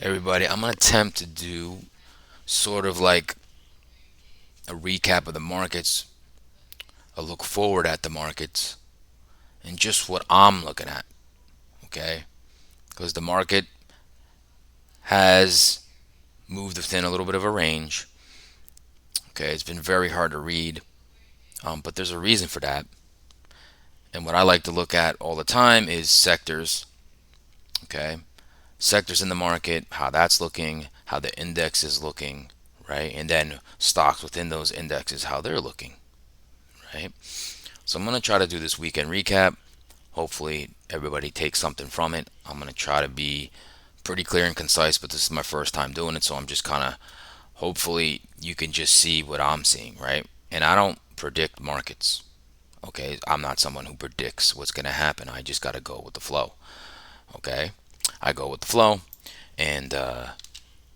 Everybody, I'm going to attempt to do sort of like a recap of the markets, a look forward at the markets, and just what I'm looking at, okay? Because the market has moved within a little bit of a range, okay? It's been very hard to read, but there's a reason for that. And what I like to look at all the time is sectors, okay? Sectors in the market, how that's looking, how the index is looking, right? And then stocks within those indexes, how they're looking, right? So I'm going to try to do this weekend recap. Hopefully, everybody takes something from it. I'm going to try to be pretty clear and concise, but this is my first time doing it, so I'm just kind of hopefully you can just see what I'm seeing, right? And I don't predict markets. Okay, I'm not someone who predicts what's going to happen. I just got to go with the flow. Okay, I go with the flow, and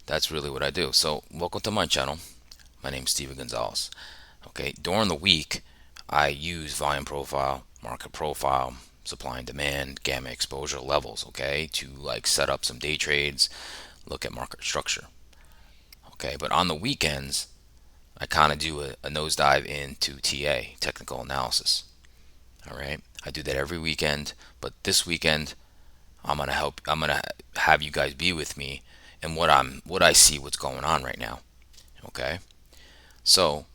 that's really what I do. So, welcome to my channel. My name's Steven Gonzalez. Okay, during the week, I use volume profile, market profile, supply and demand, gamma exposure levels, okay, to like set up some day trades, look at market structure. Okay, but on the weekends, I kind of do a nosedive into TA, technical analysis. All right, I do that every weekend, but this weekend I'm gonna have you guys be with me and what I see what's going on right now. Okay, so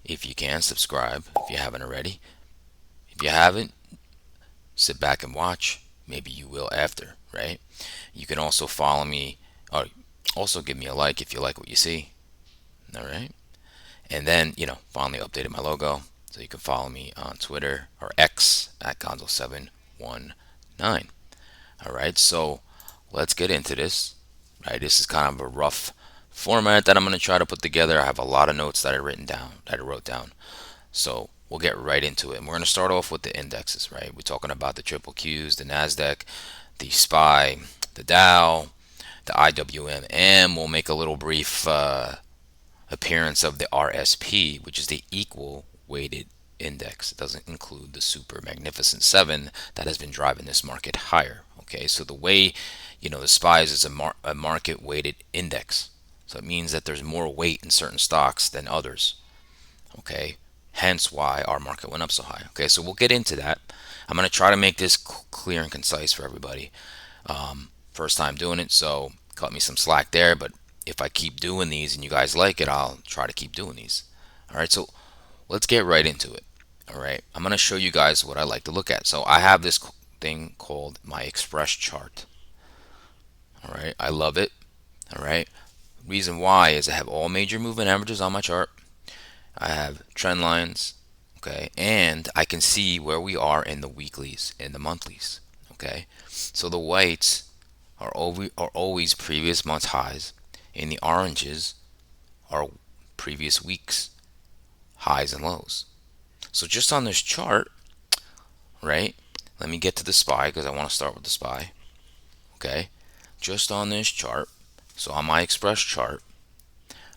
if you can subscribe if you haven't already. If you haven't, sit back and watch. Maybe you will after, right? You can also follow me or also give me a like if you like what you see. All right. And then, finally updated my logo. So you can follow me on Twitter or X at Gonzo719. All right. So let's get into this. Right. This is kind of a rough format that I'm going to try to put together. I have a lot of notes that I wrote down. So we'll get right into it. And we're going to start off with the indexes, right? We're talking about the triple Qs, the NASDAQ, the SPY, the Dow, the IWM, and we'll make a little brief appearance of the RSP, which is the equal weighted index. It doesn't include the super magnificent seven that has been driving this market higher. Okay, so the way, the SPY is a market weighted index. So it means that there's more weight in certain stocks than others. Okay, hence why our market went up so high. Okay, so we'll get into that. I'm going to try to make this clear and concise for everybody. First time doing it, so cut me some slack there, but if I keep doing these and you guys like it, I'll try to keep doing these. All right, so let's get right into it. All right, I'm going to show you guys what I like to look at. So I have this thing called my express chart. All right, I love it. All right, reason why is I have all major moving averages on my chart. I have trend lines, okay, and I can see where we are in the weeklies and the monthlies, okay. So the whites are always previous month's highs, and the oranges are previous week's highs and lows. So just on this chart, right? Let me get to the SPY because I want to start with the SPY, okay. Just on this chart, so on my express chart,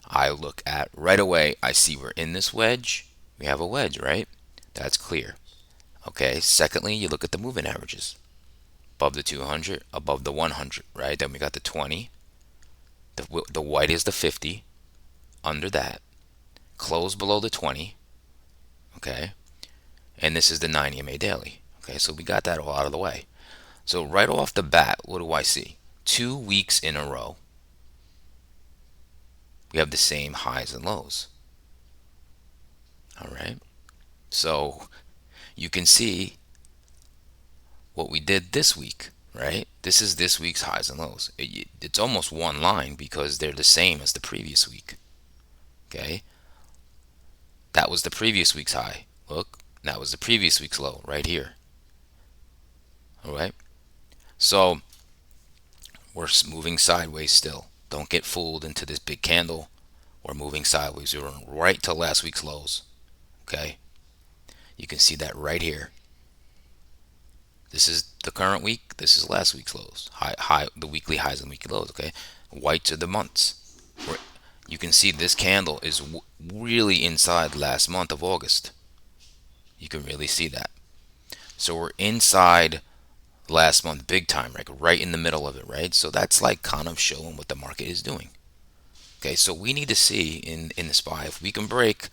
I look at right away. I see we're in this wedge. We have a wedge, right? That's clear. Okay, secondly, you look at the moving averages. Above the 200, above the 100, right? Then we got the 20. The white is the 50. Under that, close below the 20. Okay, and this is the 90 MA daily. Okay, so we got that all out of the way. So right off the bat, what do I see? 2 weeks in a row, we have the same highs and lows. All right, so you can see what we did this week, right? This is this week's highs and lows. It's almost one line because they're the same as the previous week. Okay, that was the previous week's high. Look, that was the previous week's low right here. All right, so we're moving sideways still. Don't get fooled into this big candle. We're moving sideways. We're right to last week's lows. Okay, you can see that right here. This is the current week. This is last week's lows. The weekly highs and weekly lows. Okay, whites are the months. We're, you can see this candle is really inside last month of August. You can really see that. So we're inside last month big time, like right in the middle of it, right? So that's like kind of showing what the market is doing. Okay, so we need to see in the SPY if we can break,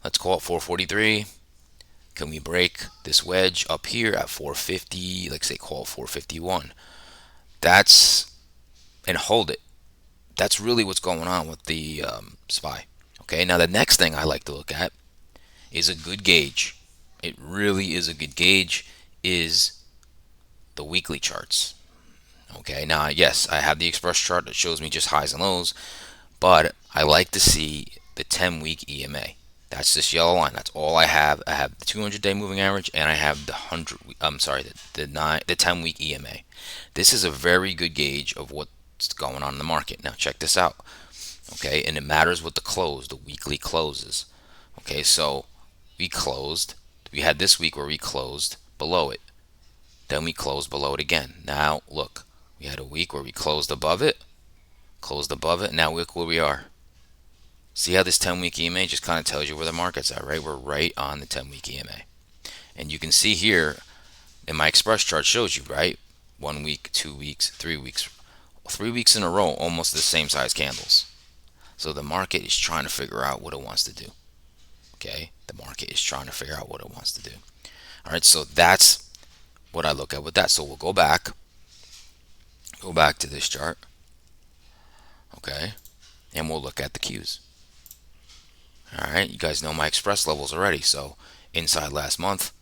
let's call it 443. Can we break this wedge up here at 450? Like say call it 451. That's and hold it. That's really what's going on with the SPY. Okay, now the next thing I like to look at is a good gauge. It really is a good gauge. Is the weekly charts. Okay, now yes, I have the express chart that shows me just highs and lows, but I like to see the 10-week EMA. That's this yellow line. That's all I have. I have the 200-day moving average, and I have the 100. I'm sorry, the 10-week EMA. This is a very good gauge of what's going on in the market. Now check this out. Okay, and it matters what the close, the weekly closes. Okay, so we closed. We had this week where we closed below it. Then we closed below it again. Now look, we had a week where we closed above it. Now look where we are. See how this 10-week EMA just kind of tells you where the market's at, right? We're right on the 10-week EMA. And you can see here, in my express chart shows you, right? 1 week, 2 weeks, 3 weeks. 3 weeks in a row, almost the same size candles. So the market is trying to figure out what it wants to do. Okay? The market is trying to figure out what it wants to do. All right, so that's what I look at with that. So we'll go back to this chart, okay? And we'll look at the Qs. All right, you guys know my express levels already. So inside last month,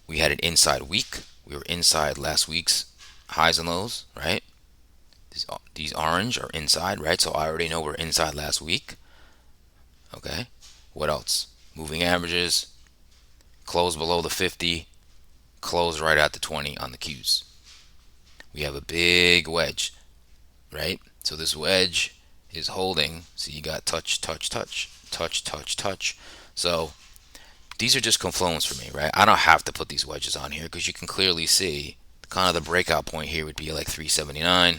we had an inside week. We were inside last week's highs and lows, right? These orange are inside, right? So I already know we're inside last week. Okay. What else? Moving averages, close below the 50, close right at the 20 on the Qs. We have a big wedge, right? So this wedge is holding. So you got touch, touch, touch, touch, touch, touch. So these are just confluence for me, right? I don't have to put these wedges on here because you can clearly see kind of the breakout point here would be like 379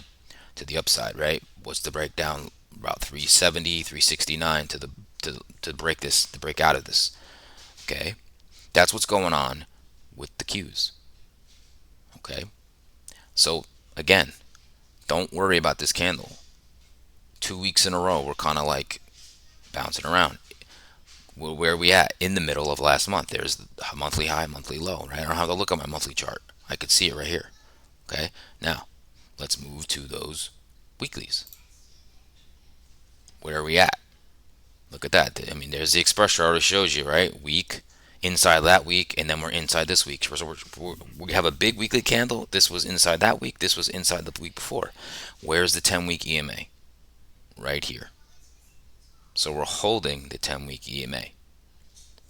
to the upside, right? What's the breakdown? About 370, 369 to the to break this, to break out of this. Okay, that's what's going on with the Qs. Okay, so again, don't worry about this candle. 2 weeks in a row, we're kind of like bouncing around. Where are we at? In the middle of last month. There's the monthly high, monthly low, right? I don't have to look at my monthly chart. I could see it right here. Okay, now let's move to those weeklies. Where are we at? Look at that. I mean, there's the express chart already shows you, right? Week inside that week, and then we're inside this week. So we have a big weekly candle. This was inside that week. This was inside the week before. Where's the 10-week EMA? Right here. So we're holding the 10-week EMA.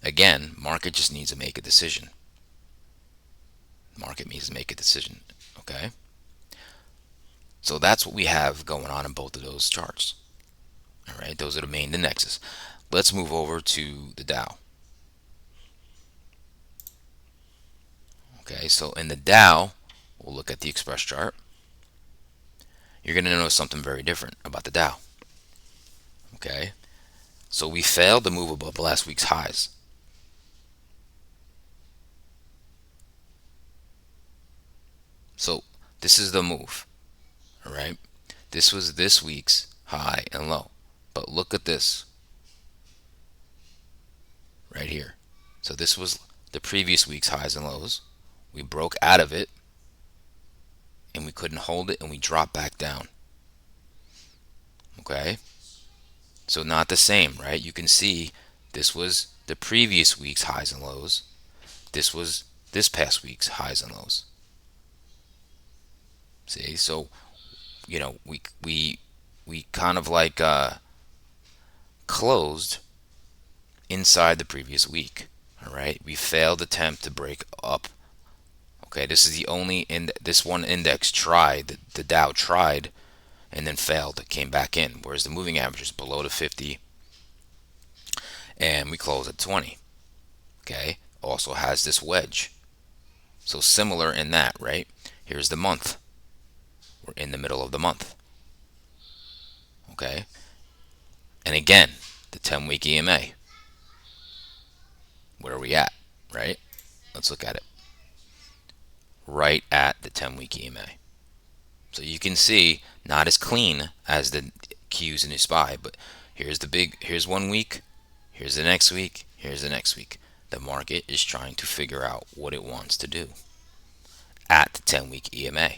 Again, market just needs to make a decision. Market needs to make a decision. Okay? So that's what we have going on in both of those charts. All right, those are the main indexes. Let's move over to the Dow. Okay, so in the Dow, we'll look at the express chart. You're going to notice something very different about the Dow. Okay, so we failed to move above last week's highs. So this is the move. All right, this was this week's high and low. But look at this right here. So this was the previous week's highs and lows. We broke out of it and we couldn't hold it and we dropped back down. Okay? So not the same, right? You can see this was the previous week's highs and lows. This was this past week's highs and lows. See? So, we kind of like closed inside the previous week. All right? We failed to attempt to break up. Okay, this is the only this one index tried, the Dow tried and then failed. It came back in, whereas the moving average is below the 50 and we close at 20. Okay, also has this wedge. So similar in that, right? Here's the month. We're in the middle of the month. Okay, and again, the 10-week EMA. Where are we at, right? Let's look at it. right at the 10-week EMA. So you can see not as clean as the Qs in the SPY, but here's 1 week, here's the next week, here's the next week. The market is trying to figure out what it wants to do at the 10-week EMA.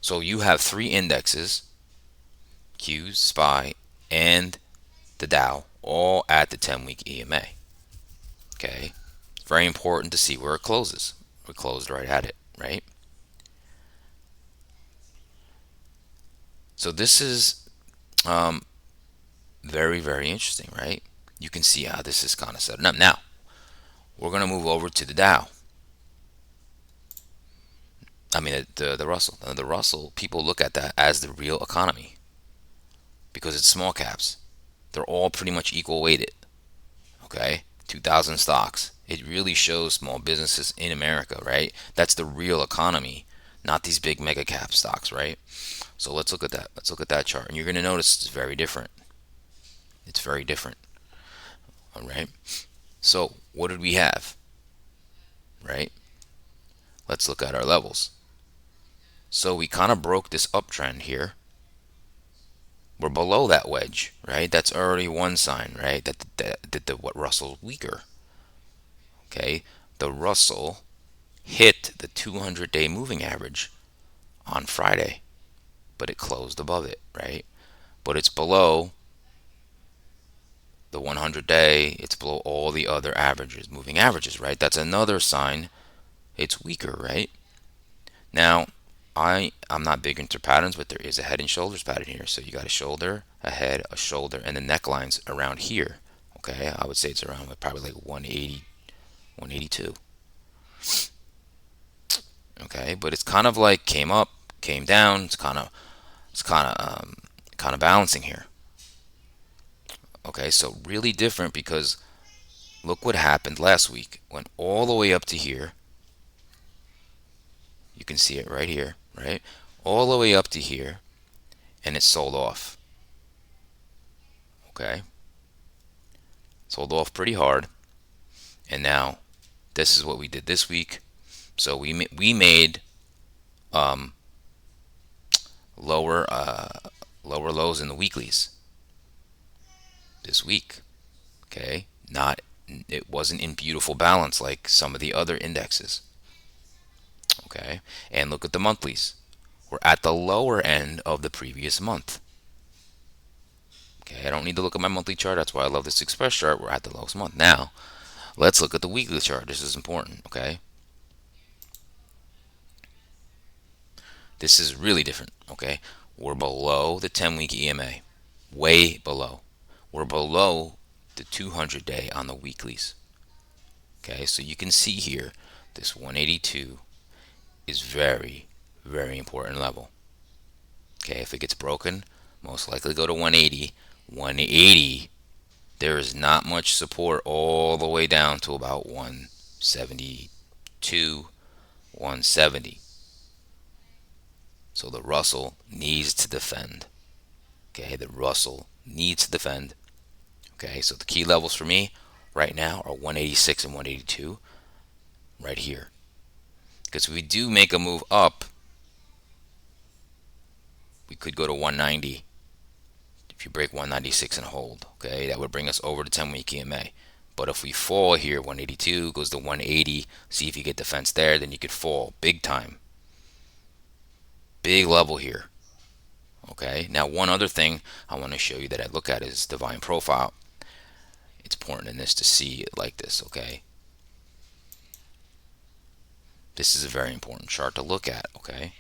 So you have three indexes, Qs, SPY, and the Dow, all at the 10-week EMA. Okay, it's very important to see where it closes. We closed right at it, right? So this is very, very interesting, right? You can see how this is kind of setting up. Now, we're going to move over to the Dow. I mean, the Russell. The Russell, people look at that as the real economy because it's small caps. They're all pretty much equal weighted. Okay, 2,000 stocks. It really shows small businesses in America, right? That's the real economy, not these big mega cap stocks, right? So let's look at that. Let's look at that chart, and you're going to notice it's very different. It's very different. All right. So what did we have? Right. Let's look at our levels. So we kind of broke this uptrend here. We're below that wedge, right? That's already one sign, right? That what Russell's weaker. Okay. The Russell hit the 200-day moving average on Friday, but it closed above it, right? But it's below the 100-day. It's below all the other averages, moving averages, right? That's another sign it's weaker, right? Now, I'm not big into patterns, but there is a head and shoulders pattern here. So you got a shoulder, a head, a shoulder, and the neckline's around here. Okay, I would say it's around probably like 180, 182. Okay, but it's kind of like came up, came down. It's kind of balancing here. Okay, so really different because look what happened last week. Went all the way up to here. You can see it right here, right? All the way up to here, and it sold off. Okay, sold off pretty hard, and now this is what we did this week. So we made um, lower lower lows in the weeklies this week. Okay, not it wasn't in beautiful balance like some of the other indexes. Okay, and look at the monthlies. We're at the lower end of the previous month. Okay, I don't need to look at my monthly chart. That's why I love this express chart. We're at the lowest month. Now, let's look at the weekly chart. This is important. Okay, this is really different. Okay, we're below the 10-week EMA, way below. We're below the 200-day on the weeklies. Okay, so you can see here this 182 is very, very important level. Okay, if it gets broken, most likely go to 180. 180, there is not much support all the way down to about 172, 170. So the Russell needs to defend. Okay, the Russell needs to defend. Okay, so the key levels for me right now are 186 and 182 right here. Because if we do make a move up, we could go to 190. If you break 196 and hold, okay, that would bring us over to 10-week EMA. But if we fall here, 182 goes to 180, see if you get defense there, then you could fall big time. Big level here. Okay, now one other thing I want to show you that I look at is divine profile. It's important in this to see it like this, okay? This is a very important chart to look at, okay?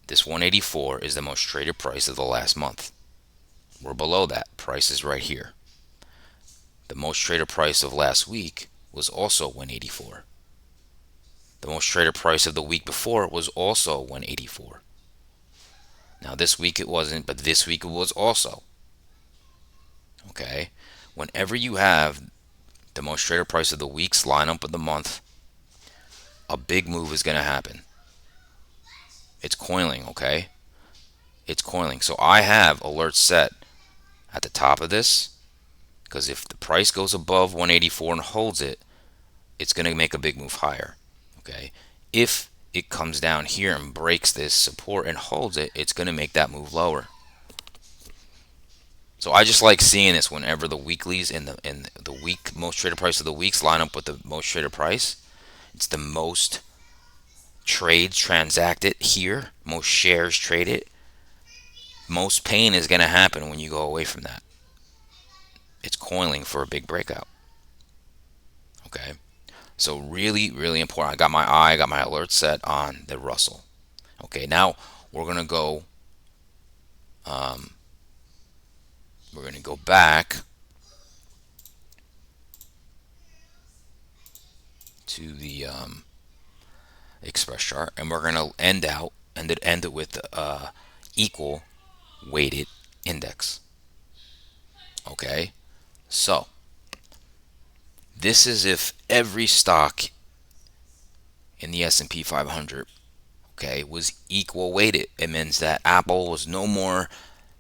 This 184 is the most traded price of the last month. We're below that. Price is right here. The most traded price of last week was also 184. The most traded price of the week before was also 184. Now this week it wasn't, but this week it was also. Okay? Whenever you have the most traded price of the week's line up of the month, a big move is going to happen. It's coiling, okay? It's coiling. So I have alerts set at the top of this because if the price goes above 184 and holds it, it's going to make a big move higher. Okay, if it comes down here and breaks this support and holds it, it's going to make that move lower. So I just like seeing this whenever the weeklies in the week most traded price of the weeks line up with the most traded price. It's the most trades transacted here, most shares traded. Most pain is going to happen when you go away from that. It's coiling for a big breakout. Okay, so really, really important. I got my alert set on the Russell. Okay, now we're gonna go. Um, we're gonna go back to the express chart, and we're gonna end it with equal weighted index. Okay, so this is if every stock in the S&P 500, okay, was equal weighted. It means that Apple was no more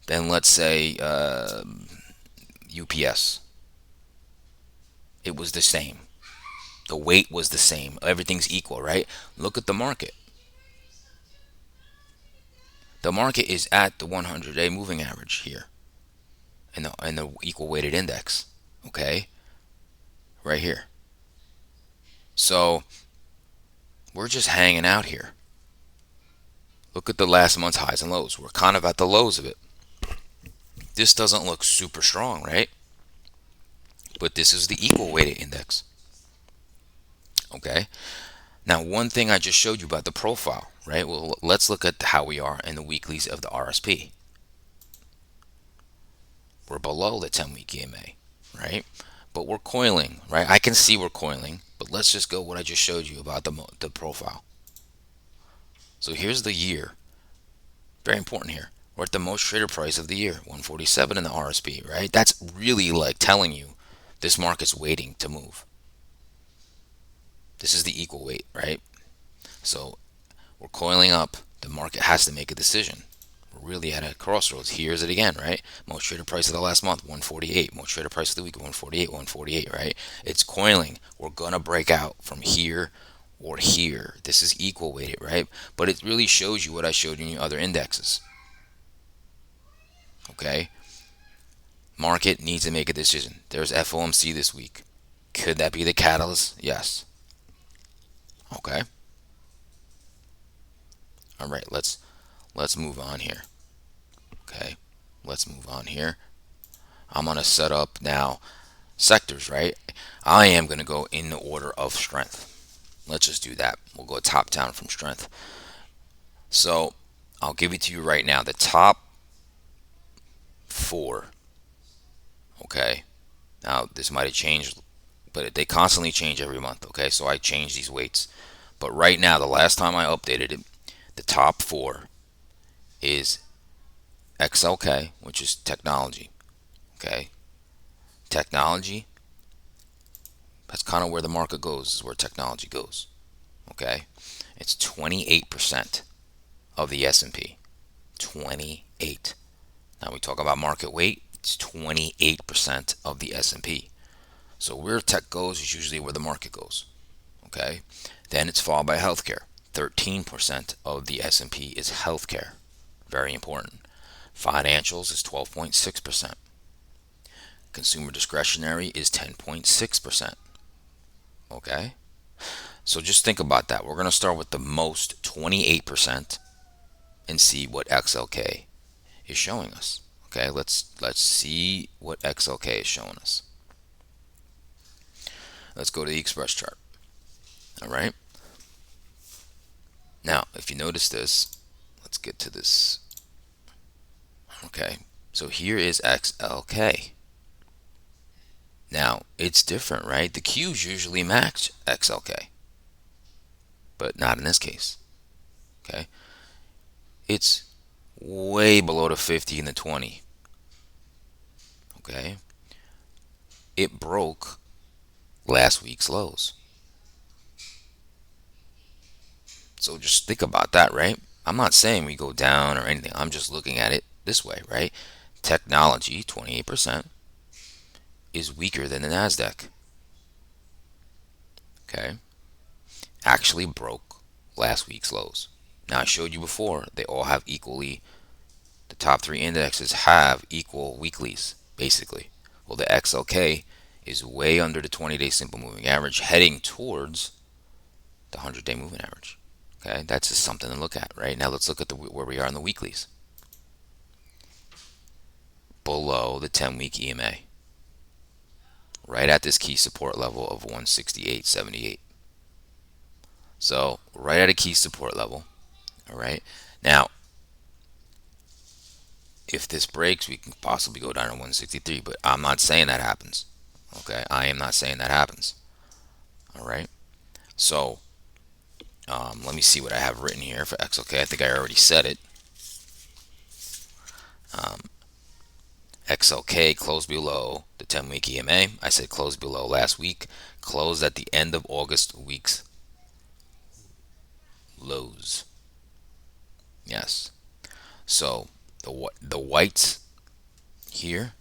than, let's say, UPS. It was the same. The weight was the same. Everything's equal, right? Look at the market. The market is at the 100-day moving average here in the equal weighted index. Okay, right here. So we're just hanging out here. Look at the last month's highs and lows. We're kind of at the lows of it. This doesn't look super strong, right? But this is the equal weighted index. Okay. Now, one thing I just showed you about the profile, right? Well, let's look at how we are in the weeklies of the RSP. We're below the 10-week EMA, right? But we're coiling, right? I can see we're coiling, but let's just go what I just showed you about the profile. So here's the year. Very important here. We're at the most traded price of the year, 147 in the RSP, right? That's really like telling you this market's waiting to move. This is the equal weight, right? So we're coiling up. The market has to make a decision. We're really at a crossroads. Here's it again, right? Most traded price of the last month, 148. Most traded price of the week, 148, 148, right? It's coiling. We're going to break out from here or here. This is equal weighted, right? But it really shows you what I showed you in other indexes. Okay? Market needs to make a decision. There's FOMC this week. Could that be the catalyst? Yes. Okay. All right, let's move on here. Okay. Let's move on here. I'm going to set up now sectors, right? I am going to go in the order of strength. Let's just do that. We'll go top down from strength. So I'll give it to you right now. The top four. Okay. Now this might have changed, but they constantly change every month. Okay. So I change these weights. But right now, the last time I updated it, the top four is XLK, which is technology. Okay. Technology. That's kind of where the market goes, is where technology goes. Okay. It's 28% of the S&P. 28. Now we talk about market weight. It's 28% of the S&P. So where tech goes is usually where the market goes. Okay. Then it's followed by healthcare. 13% of the S&P is healthcare. Very important. Financials is 12.6%. Consumer discretionary is 10.6%. Okay. So just think about that. We're going to start with the most 28% and see what XLK is showing us. Okay, let's see what XLK is showing us. Let's go to the express chart. All right. Now, if you notice this, let's get to this. Okay, so here is XLK. Now, it's different, right? The Qs usually match XLK, but not in this case. Okay, it's way below the 50 and the 20. Okay, it broke last week's lows. So just think about that, right? I'm not saying we go down or anything. I'm just looking at it this way, right? Technology, 28%, is weaker than the NASDAQ. Okay. actually broke last week's lows. Now, I showed you before, they all have equally, the top three indexes have equal weeklies, basically. Well, the XLK is way under the 20-day simple moving average, heading towards the 100-day moving average. Okay, that's just something to look at, right? Now let's look at where we are in the weeklies. Below the 10-week EMA, right at this key support level of 168.78. So right at a key support level. All right. Now, if this breaks, we can possibly go down to 163, but I'm not saying that happens. Okay, I am not saying that happens. All right. So let me see what I have written here for XLK. I think I already said it. XLK closed below the 10-week EMA. I said closed below last week. Closed at the end of August week's lows. Yes. So the whites here.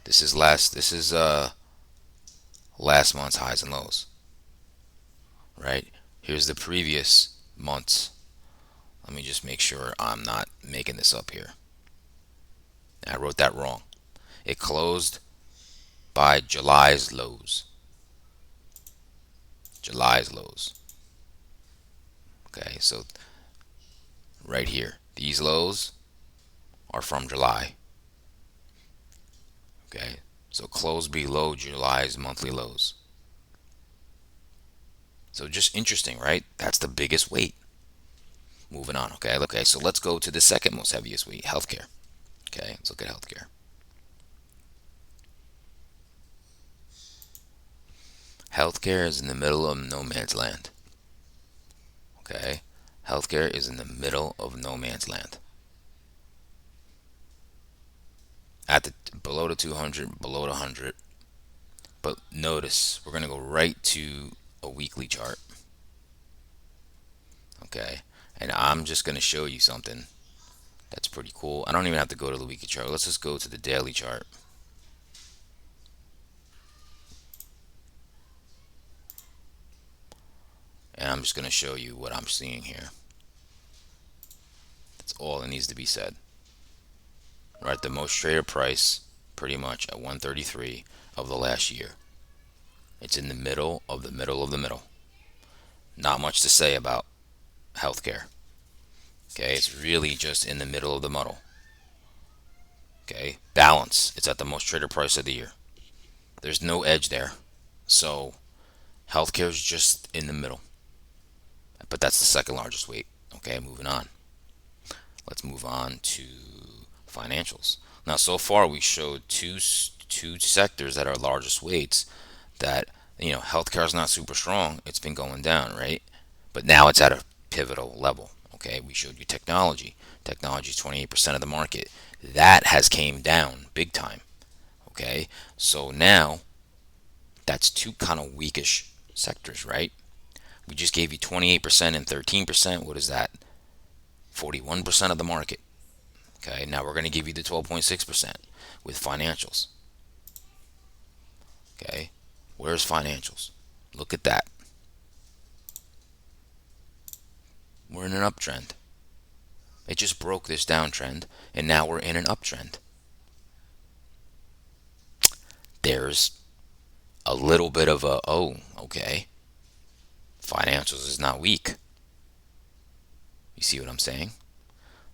This is last month's highs and lows. Right. Here's the previous months. Let me just make sure I'm not making this up here. I wrote that wrong. It closed by July's lows. July's lows. Okay, so right here, these lows are from July. Okay, so close below July's monthly lows. So just interesting, right? That's the biggest weight. Moving on, okay? Okay, so let's go to the second most heaviest weight, healthcare. Okay, let's look at healthcare. Healthcare is in the middle of no man's land. Okay, healthcare is in the middle of no man's land. At the below the 200, below the 100. But notice we're gonna go right to a weekly chart. Okay, and I'm just gonna show you something that's pretty cool. I don't even have to go to the weekly chart. Let's just go to the daily chart. And I'm just gonna show you what I'm seeing here. That's all that needs to be said. Right, the most traded price pretty much at 133 of the last year. It's in the middle of the middle of the middle. Not much to say about healthcare. Okay, it's really just in the middle of the muddle. Okay, balance. It's at the most traded price of the year. There's no edge there. So healthcare is just in the middle. But that's the second largest weight. Okay, moving on. Let's move on to financials. Now, so far we showed two sectors that are largest weights. That healthcare is not super strong. It's been going down, right? But now it's at a pivotal level. Okay, we showed you technology. Technology is 28% of the market. That has came down big time. Okay, so now that's two kind of weakish sectors, right? We just gave you 28% and 13%. What is that? 41% of the market. Okay, now we're going to give you the 12.6% with financials. Okay, where's financials? Look at that. We're in an uptrend. It just broke this downtrend, and now we're in an uptrend. There's a little bit of a, oh, okay, financials is not weak. You see what I'm saying?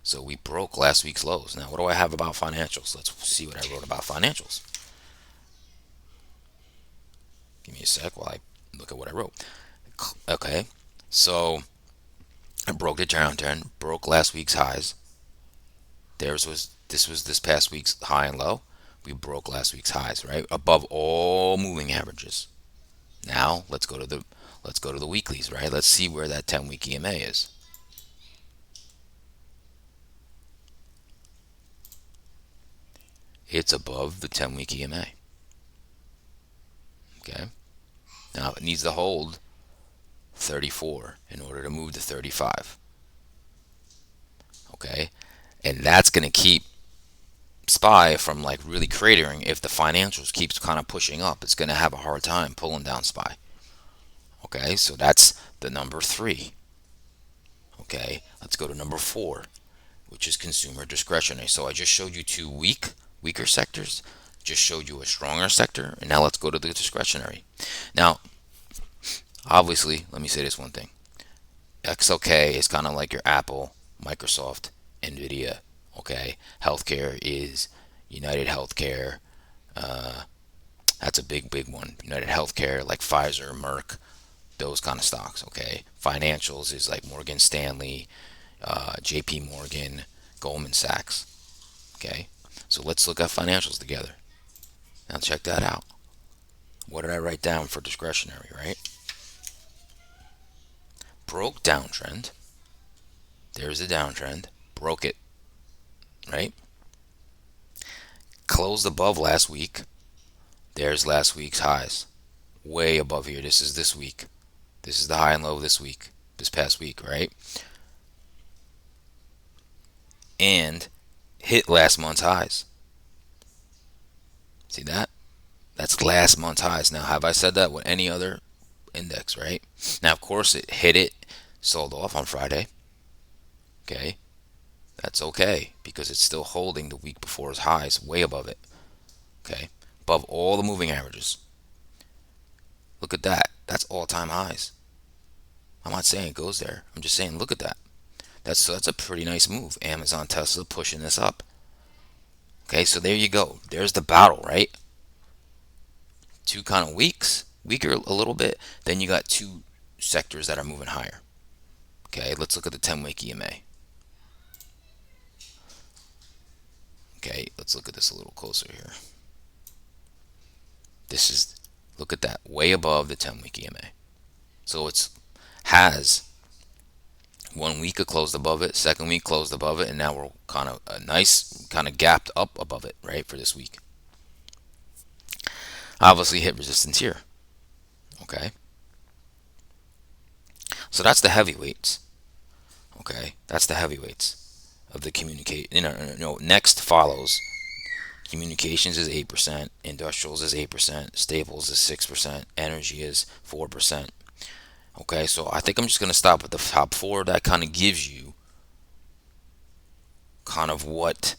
So we broke last week's lows. Now, what do I have about financials? Let's see what I wrote about financials. Give me a sec while I look at what I wrote. Okay, so I broke the downtrend, broke last week's highs. This was this past week's high and low. We broke last week's highs, right? Above all moving averages. Now let's go to the weeklies, right? Let's see where that 10-week EMA is. It's above the 10-week EMA. Okay. Now it needs to hold 34 in order to move to 35. Okay. And that's going to keep SPY from like really cratering. If the financials keeps kind of pushing up, it's going to have a hard time pulling down SPY. Okay, so that's the number three. Okay, let's go to number four, which is consumer discretionary. So I just showed you two weaker sectors, just showed you a stronger sector, and now let's go to the discretionary. Now, obviously, let me say this one thing. XLK is kind of like your Apple, Microsoft, Nvidia. Okay, healthcare is United Healthcare. That's a big one. United Healthcare, like Pfizer, Merck, those kind of stocks. Okay, financials is like Morgan Stanley, J.P. Morgan, Goldman Sachs. Okay, so let's look at financials together. Now check that out. What did I write down for discretionary? Right, broke downtrend. There's a downtrend. Broke it. Right, closed above last week. There's last week's highs. Way above here. This is this week. This is the high and low this week. This past week, right? And hit last month's highs. See that? That's last month's highs. Now, have I said that with any other index, right? Now, of course, it hit it, sold off on Friday. Okay. That's okay because it's still holding the week before's highs way above it. Okay. Above all the moving averages. Look at that. That's all time highs. I'm not saying it goes there. I'm just saying, look at that. That's a pretty nice move. Amazon, Tesla pushing this up. Okay, so there you go. There's the battle, right? Two kind of weaker a little bit. Then you got two sectors that are moving higher. Okay, let's look at the 10-week EMA. Okay, let's look at this a little closer here. This is, look at that, way above the 10-week EMA. So it's has 1 week it closed above it, second week closed above it, and now we're kind of a nice kind of gapped up above it, right, for this week. Obviously hit resistance here. Okay, so that's the heavyweights. Okay, that's the heavyweights of the communicate. Next follows communications is 8%, industrials is 8%, staples is 6%, energy is 4%. Okay, so I think I'm just gonna stop at the top four. That kind of gives you kind of what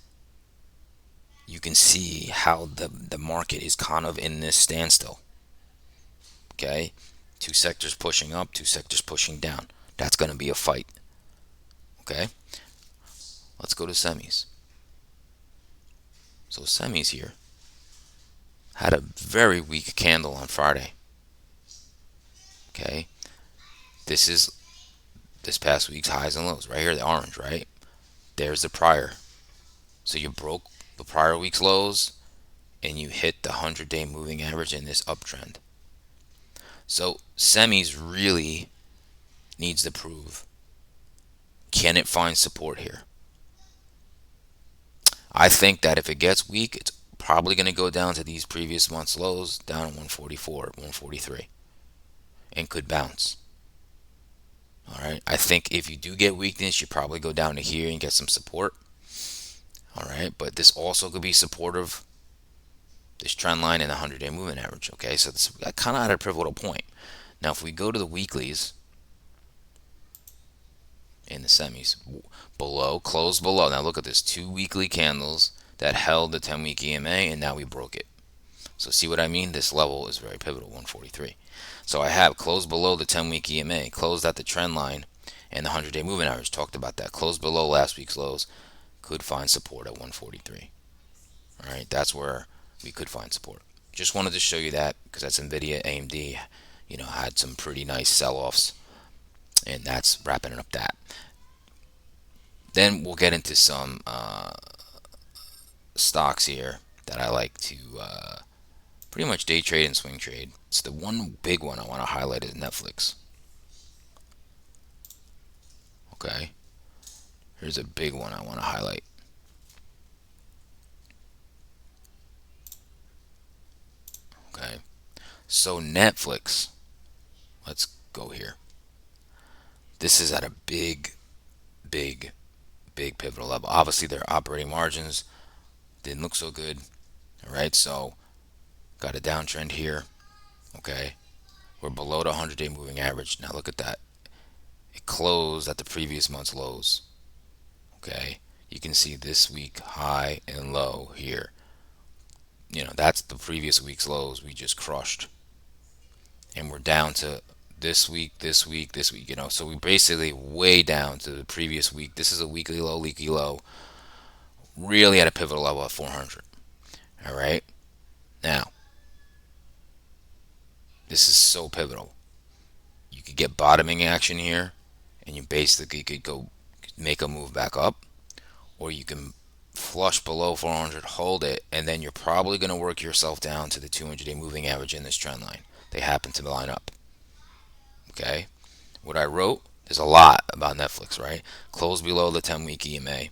you can see how the market is kind of in this standstill. Okay, two sectors pushing up, two sectors pushing down. That's gonna be a fight. Okay, let's go to semis. So semis here had a very weak candle on Friday. Okay, this is this past week's highs and lows right here, the orange, right? There's the prior. So you broke the prior week's lows and you hit the 100-day moving average in this uptrend. So semis really needs to prove, can it find support here? I think that if it gets weak, it's probably going to go down to these previous month's lows, down at 144, 143, and could bounce. All right. I think if you do get weakness, you probably go down to here and get some support. All right. But this also could be supportive, this trend line and the 100-day moving average. Okay. So this kind of at a pivotal point. Now, if we go to the weeklies in the semis, below, close below. Now, look at this, two weekly candles that held the 10-week EMA, and now we broke it. So see what I mean? This level is very pivotal, 143. So I have closed below the 10-week EMA, closed at the trend line, and the 100-day moving average. Talked about that. Closed below last week's lows, could find support at 143. All right, that's where we could find support. Just wanted to show you that because that's Nvidia, AMD, had some pretty nice sell-offs, and that's wrapping up that. Then we'll get into some stocks here that I like to pretty much day trade and swing trade. It's the one big one I want to highlight is Netflix. Okay, here's a big one I want to highlight. Okay, so Netflix, let's go here. This is at a big, big pivotal level. Obviously, their operating margins didn't look so good. All right, so got a downtrend here. Okay, We're below the 100-day moving average. Now look at that. It closed at the previous month's lows. Okay, you can see this week high and low here. That's the previous week's lows we just crushed, and we're down to this week, this week, this week. So we basically way down to the previous week. This is a weekly low, leaky low, really at a pivotal level at 400. All right, now this is so pivotal. You could get bottoming action here, and you basically could go make a move back up, or you can flush below 400, hold it, and then you're probably going to work yourself down to the 200-day moving average in this trend line. They happen to line up. Okay, what I wrote, there's a lot about Netflix, right? Close below the 10-week EMA.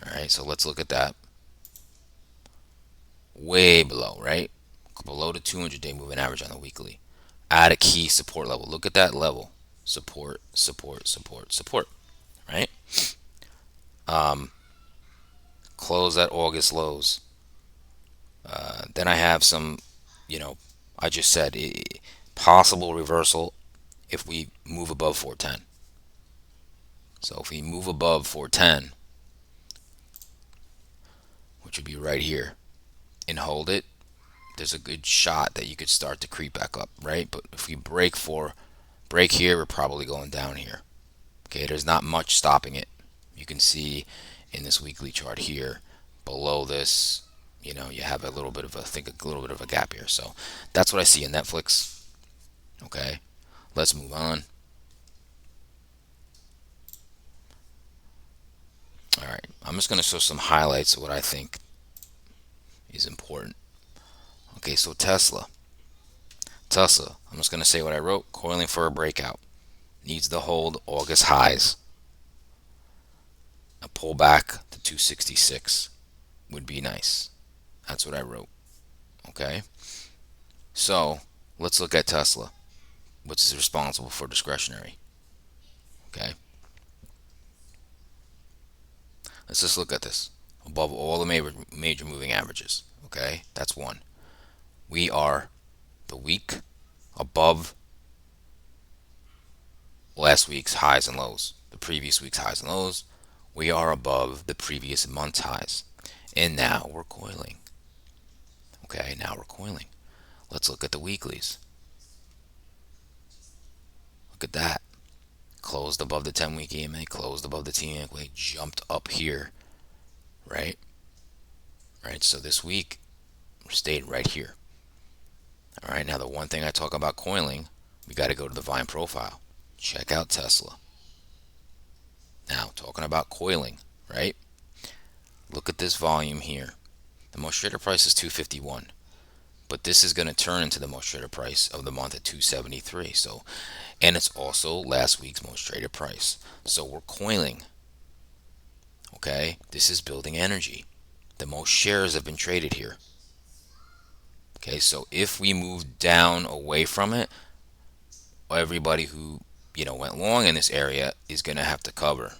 All right, so let's look at that. Way below, right? Below the 200-day moving average on the weekly. At a key support level. Look at that level. Support, support, support, support. Right? Close at August lows. Then I have some, I just said possible reversal if we move above 410. So if we move above 410, which would be right here, and hold it, there's a good shot that you could start to creep back up, right? But if we break here, we're probably going down here. Okay, there's not much stopping it. You can see in this weekly chart here, below this, you have a little bit of a gap here. So that's what I see in Netflix. Okay, let's move on. All right, I'm just going to show some highlights of what I think is important. Okay, so Tesla, I'm just going to say what I wrote. Coiling for a breakout. Needs to hold August highs. A pullback to 266 would be nice. That's what I wrote. Okay, so let's look at Tesla, which is responsible for discretionary. Okay, let's just look at this. Above all the major moving averages. Okay, that's one. We are the week above last week's highs and lows, the previous week's highs and lows. We are above the previous month's highs. And now we're coiling. Okay, now we're coiling. Let's look at the weeklies. Look at that. Closed above the 10-week EMA, closed above the 10-week, jumped up here. Right? Right, so this week stayed right here. All right, now the one thing I talk about coiling, we got to go to the volume profile. Check out Tesla. Now, talking about coiling, right? Look at this volume here. The most traded price is 251, but this is going to turn into the most traded price of the month at 273. So, and it's also last week's most traded price. So we're coiling. Okay, this is building energy. The most shares have been traded here. Okay, so if we move down away from it, everybody who went long in this area is going to have to cover,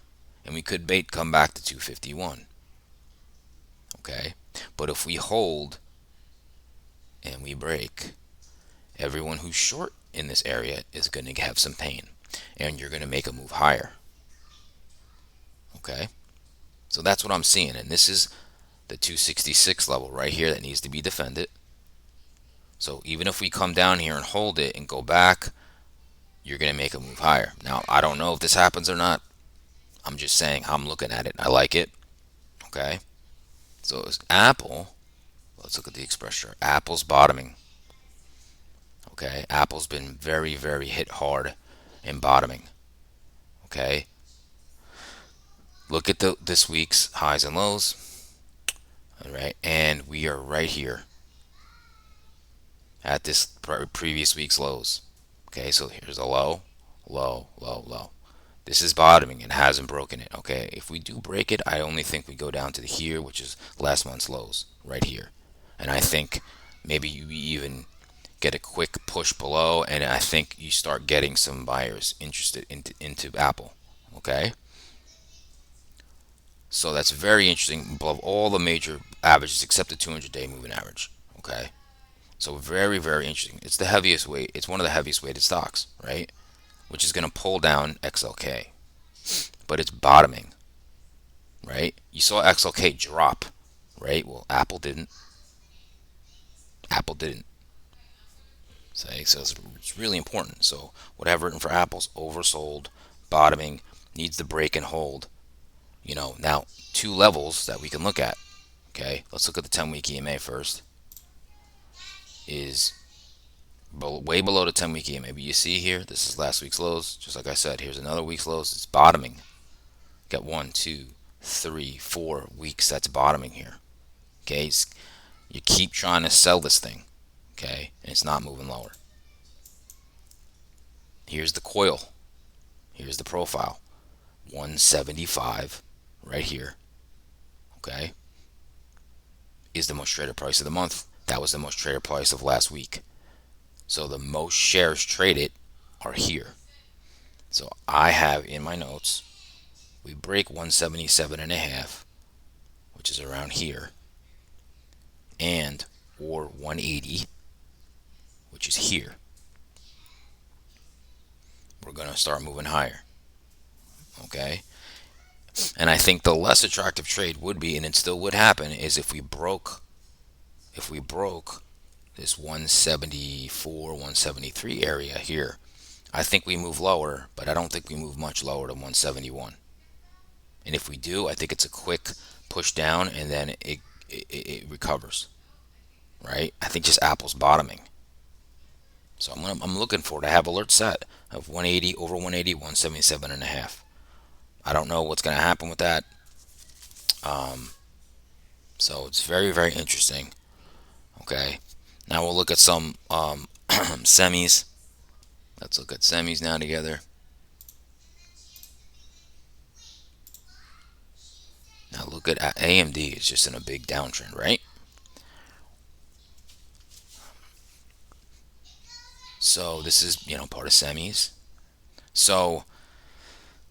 and we could come back to 251. Okay, but if we hold and we break, everyone who's short in this area is going to have some pain, and you're going to make a move higher. Okay, so that's what I'm seeing, and this is the 266 level right here that needs to be defended. So even if we come down here and hold it and go back, you're going to make a move higher. Now, I don't know if this happens or not. I'm just saying I'm looking at it. I like it. Okay. So it's Apple. Let's look at the express chart. Apple's bottoming. Okay. Apple's been very, very hit hard in bottoming. Okay. Look at this week's highs and lows. All right. And we are right here at this previous week's lows. Okay. So here's a low, low, low, low. This is bottoming and hasn't broken it. Okay, if we do break it, I only think we go down to the here, which is last month's lows, right here. And I think maybe you even get a quick push below, and I think you start getting some buyers interested into Apple. Okay, so that's very interesting. Above all the major averages except the 200-day moving average. Okay, So very, very interesting. It's the heaviest weight. It's one of the heaviest weighted stocks, right? Which is going to pull down XLK, but it's bottoming, right? You saw XLK drop, right? Well, Apple didn't. Apple didn't. So it's really important. So what I've written for Apple's oversold, bottoming, needs to break and hold. Now two levels that we can look at. Okay, let's look at the 10-week EMA first. Is way below the 10-week EMA. But you see here, this is last week's lows. Just like I said, here's another week's lows. It's bottoming. Got 1, 2, 3, 4 weeks that's bottoming here. Okay, you keep trying to sell this thing. Okay, and it's not moving lower. Here's the coil. Here's the profile. 175 right here. Okay, is the most traded price of the month. That was the most traded price of last week. So the most shares traded are here. So I have in my notes, we break 177 and a half, which is around here, and or 180, which is here. We're going to start moving higher. Okay? And I think the less attractive trade would be, and it still would happen, is if we broke this 174, 173 area here. I think we move lower, but I don't think we move much lower to 171. And if we do, I think it's a quick push down and then it recovers, right? I think just Apple's bottoming. So I'm looking for it. I have alert set of 180 over 180, 177 and a half. I don't know what's going to happen with that. So it's very, very interesting. Okay. Now we'll look at some semis. Let's look at semis now together. Now look at AMD. It's just in a big downtrend, right? So this is, part of semis. So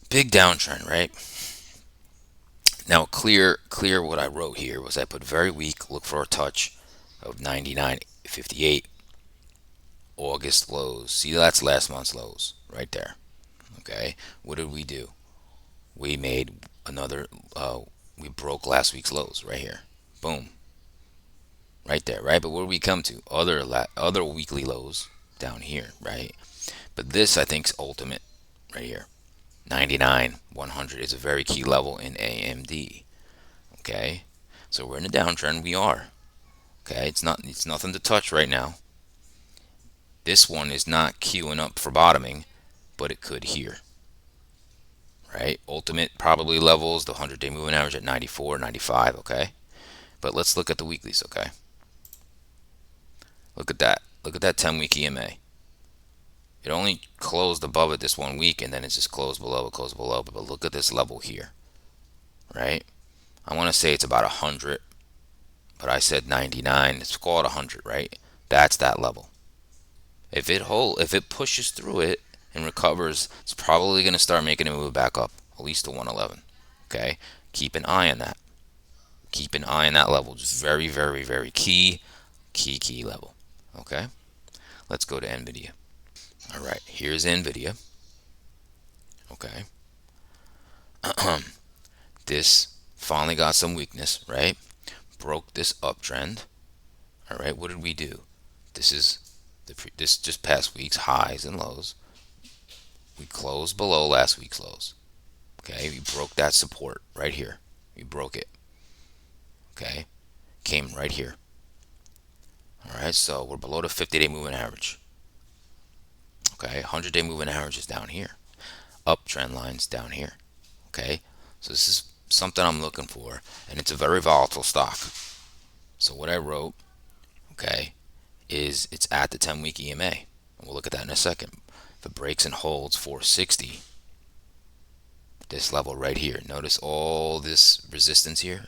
big downtrend, right? Now clear what I wrote here was I put very weak, look for a touch of 99.58 August lows. See, that's last month's lows right there. Okay, what did we do? We made another we broke last week's lows right here. Boom. Right there, right? But where do we come to? Other weekly lows down here, right? But this I think is ultimate right here. 99, 100 is a very key level in AMD. Okay? So we're in a downtrend, we are. Okay? It's nothing to touch right now. This one is not queuing up for bottoming, but it could here. Right? Ultimate probably levels the 100-day moving average at 94, 95, okay? But let's look at the weeklies, okay? Look at that. Look at that 10-week EMA. It only closed above it this 1 week, and then it's just closed below it, closed below it. But look at this level here, right? I want to say it's about 100, but I said 99. Let's call it 100, right? That's that level. If it pushes through it and recovers, it's probably going to start making a move back up, at least to 111. Okay, keep an eye on that. Keep an eye on that level. It's very, very, very key level. Okay, let's go to NVIDIA. All right, here's NVIDIA. Okay, this finally got some weakness, right? Broke this uptrend. All right, what did we do? This is this just past week's highs and lows. We closed below last week's lows. Okay, we broke that support right here. We broke it. Okay, came right here. All right, so we're below the 50-day moving average. Okay, 100-day moving average is down here. Uptrend lines down here. Okay, so this is something I'm looking for, and it's a very volatile stock. So what I wrote, okay, is it's at the 10-week EMA. And we'll look at that in a second. If it breaks and holds 460, this level right here, notice all this resistance here.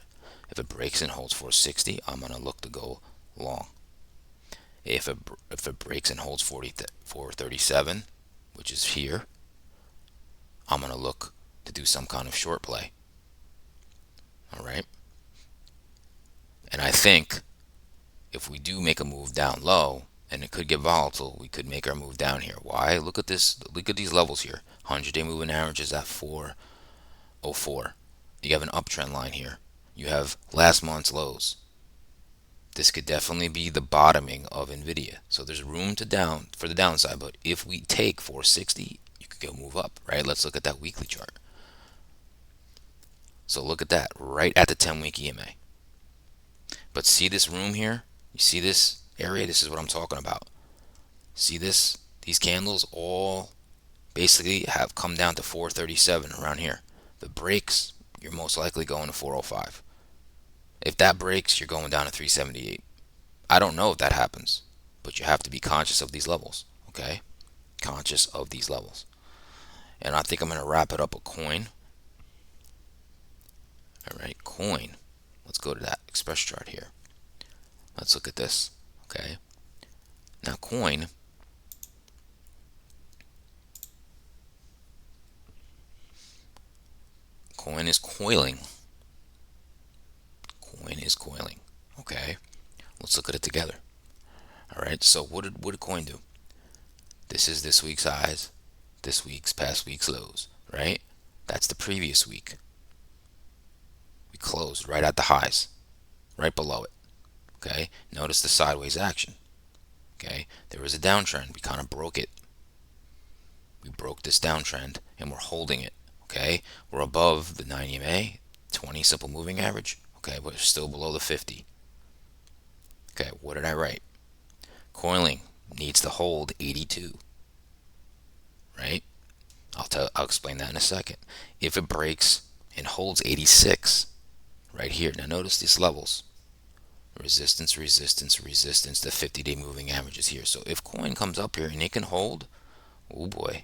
If it breaks and holds 460, I'm going to look to go long. If it breaks and holds 437, which is here, I'm going to look to do some kind of short play. All right. And I think if we do make a move down low and it could get volatile, we could make our move down here. Why? Look at this. Look at these levels here. 100-day moving average is at 404. You have an uptrend line here. You have last month's lows. This could definitely be the bottoming of Nvidia. So there's room to down for the downside, but if we take 460, you could go move up, right? Let's look at that weekly chart. So look at that, right at the 10-week EMA. But see this room here? You see this area? This is what I'm talking about. See this? These candles all basically have come down to 437 around here. The breaks, you're most likely going to 405. If that breaks, you're going down to 378. I don't know if that happens, but you have to be conscious of these levels, okay? Conscious of these levels. And I think I'm going to wrap it up with coin. All right, coin. Let's go to that express chart here. Let's look at this, okay? Now coin, coin is coiling. Coin is coiling, okay? Let's look at it together. All right, so what did coin do? This is this week's highs, this week's past week's lows, right? That's the previous week. We closed right at the highs, right below it. Okay, notice the sideways action. Okay, there was a downtrend. We kind of broke it. We broke this downtrend and we're holding it. Okay, we're above the 90 MA, 20 simple moving average. Okay, but we're still below the 50. Okay, what did I write? Coiling needs to hold 82. Right? I'll explain that in a second. If it breaks and holds 86 right here. Now notice these levels. Resistance, resistance, resistance. The 50-day moving average is here. So if coin comes up here and it can hold, oh boy,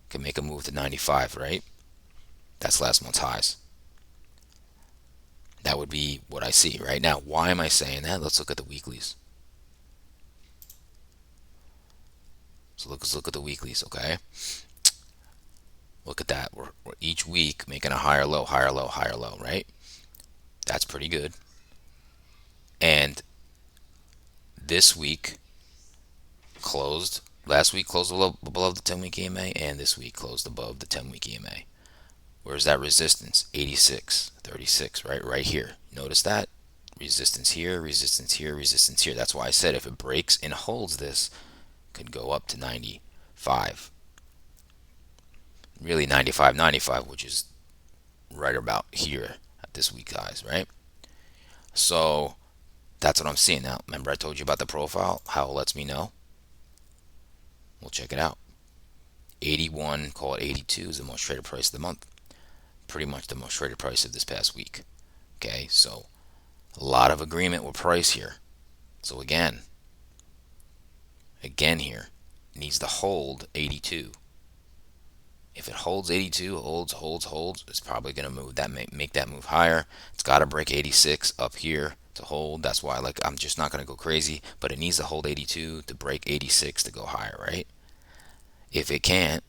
can make a move to 95, right? That's last month's highs. That would be what I see right now. Why am I saying that? Let's look at the weeklies. So let's look at the weeklies, okay? Look at that. We're each week making a higher low, higher low, higher low, right? That's pretty good. And this week closed, last week closed above the 10-week EMA, and this week closed above the 10-week EMA. Where's that resistance? 86, 36, right? Right here. Notice that? Resistance here, resistance here, resistance here. That's why I said if it breaks and holds this, it could go up to 95. Really 95, 95, which is right about here at this week's highs, right? So that's what I'm seeing now. Remember I told you about the profile, how it lets me know? We'll check it out. 81, call it 82 is the most traded price of the month. Pretty much the most traded price of this past week. Okay, so a lot of agreement with price here. So again here, it needs to hold 82. If it holds 82, holds, it's probably going to move that, make that move higher. It's got to break 86 up here to hold. That's why, like, I'm just not going to go crazy, but it needs to hold 82 to break 86 to go higher, right? If it can't,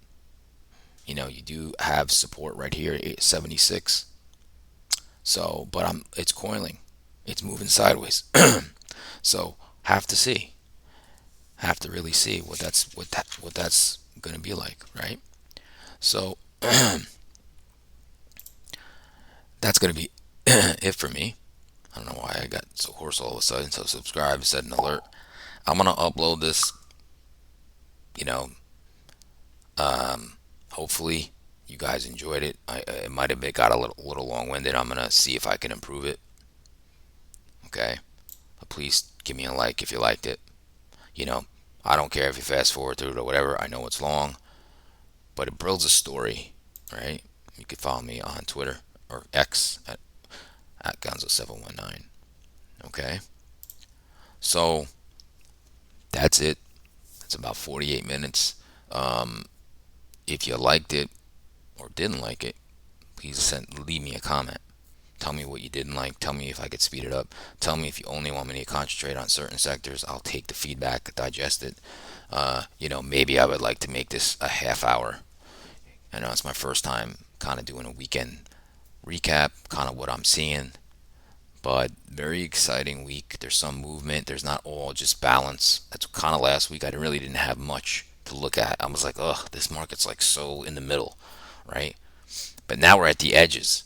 you know, you do have support right here at 76. So, but it's coiling, it's moving sideways. So have to really see what that's going to be like, right? So that's going to be it for me. I don't know why I got so hoarse all of a sudden. So subscribe, set an alert. I'm going to upload this, you know, hopefully you guys enjoyed it. It might have got a little long-winded. I'm going to see if I can improve it. Okay? But please give me a like if you liked it. You know, I don't care if you fast forward through it or whatever. I know it's long, but it builds a story, right? You can follow me on Twitter or X at Gonzo719. Okay? So that's it. It's about 48 minutes. If you liked it or didn't like it, please leave me a comment. Tell me what you didn't like. Tell me if I could speed it up. Tell me if you only want me to concentrate on certain sectors. I'll take the feedback, digest it. You know, maybe I would like to make this a half hour. I know it's my first time kind of doing a weekend recap, kind of what I'm seeing. But very exciting week. There's some movement. There's not all just balance. That's kind of last week. I really didn't have much to look at. I was like, ugh, this market's like so in the middle, right? But now we're at the edges.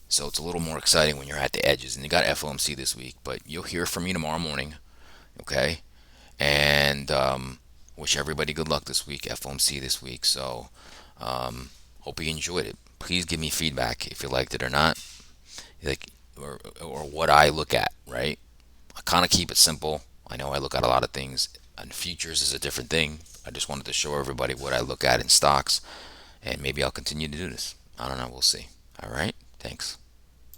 So it's a little more exciting when you're at the edges. And you got FOMC this week, but you'll hear from me tomorrow morning, okay? And wish everybody good luck this week, FOMC this week. So hope you enjoyed it. Please give me feedback if you liked it or not, like or what I look at. Right? I kind of keep it simple. I know I look at a lot of things, and futures is a different thing. I just wanted to show everybody what I look at in stocks, and maybe I'll continue to do this. I don't know. We'll see. All right. Thanks.